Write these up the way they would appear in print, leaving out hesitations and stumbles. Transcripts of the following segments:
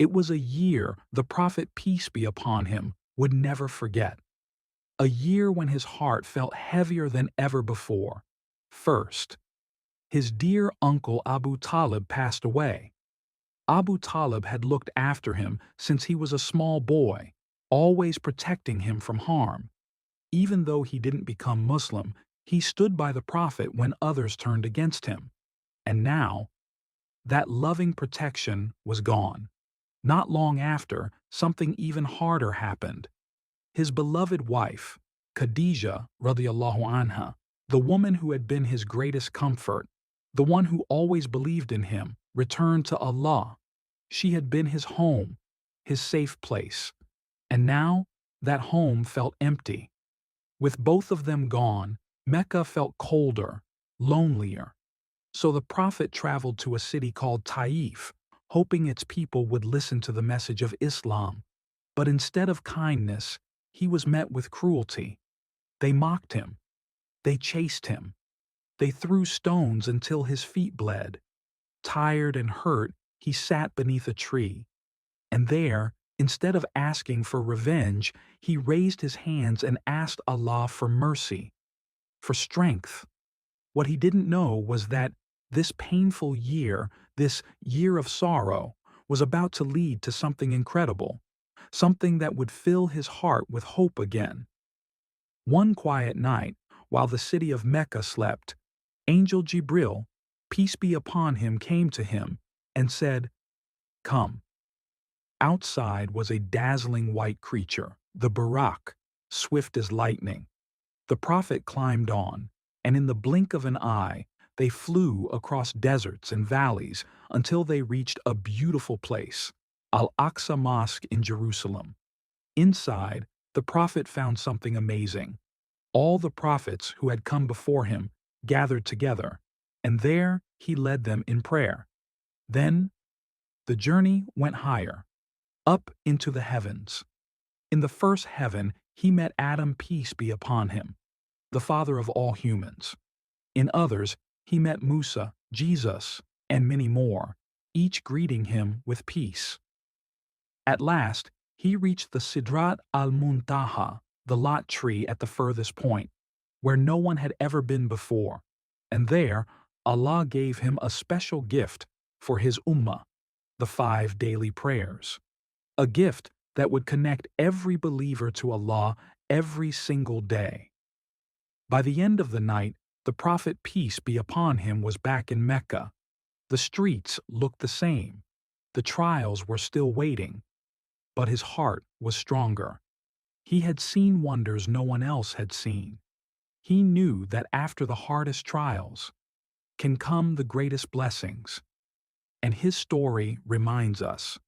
It was a year the Prophet, peace be upon him, would never forget. A year when his heart felt heavier than ever before. First, his dear uncle Abu Talib passed away. Abu Talib had looked after him since he was a small boy, always protecting him from harm. Even though he didn't become Muslim, he stood by the Prophet when others turned against him. And now, that loving protection was gone. Not long after, something even harder happened. His beloved wife, Khadija radiallahu anha, the woman who had been his greatest comfort, the one who always believed in him, returned to Allah. She had been his home, his safe place. And now, that home felt empty. With both of them gone, Mecca felt colder, lonelier. So the Prophet traveled to a city called Taif, hoping its people would listen to the message of Islam. But instead of kindness, he was met with cruelty. They mocked him. They chased him. They threw stones until his feet bled. Tired and hurt, he sat beneath a tree. And there, instead of asking for revenge, he raised his hands and asked Allah for mercy, for strength. What he didn't know was that this painful year, this year of sorrow, was about to lead to something incredible, something that would fill his heart with hope again. One quiet night, while the city of Mecca slept, Angel Jibril, peace be upon him, came to him and said, "Come." Outside was a dazzling white creature, the Buraq, swift as lightning. The Prophet climbed on, and in the blink of an eye, they flew across deserts and valleys until they reached a beautiful place, Al-Aqsa Mosque in Jerusalem. Inside, the Prophet found something amazing. All the prophets who had come before him gathered together, and there he led them in prayer. Then, the journey went higher, up into the heavens. In the first heaven, he met Adam, peace be upon him, the father of all humans. In others, he met Musa, Jesus, and many more, each greeting him with peace. At last, he reached the Sidrat al-Muntaha, the Lot tree at the furthest point, where no one had ever been before, and there Allah gave him a special gift for his ummah, the 5 daily prayers. A gift that would connect every believer to Allah every single day. By the end of the night, the Prophet, peace be upon him, was back in Mecca. The streets looked the same. The trials were still waiting. But his heart was stronger. He had seen wonders no one else had seen. He knew that after the hardest trials can come the greatest blessings. And his story reminds us,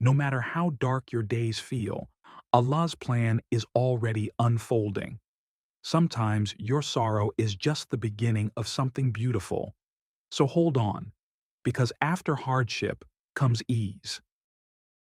no matter how dark your days feel, Allah's plan is already unfolding. Sometimes your sorrow is just the beginning of something beautiful. So hold on, because after hardship comes ease.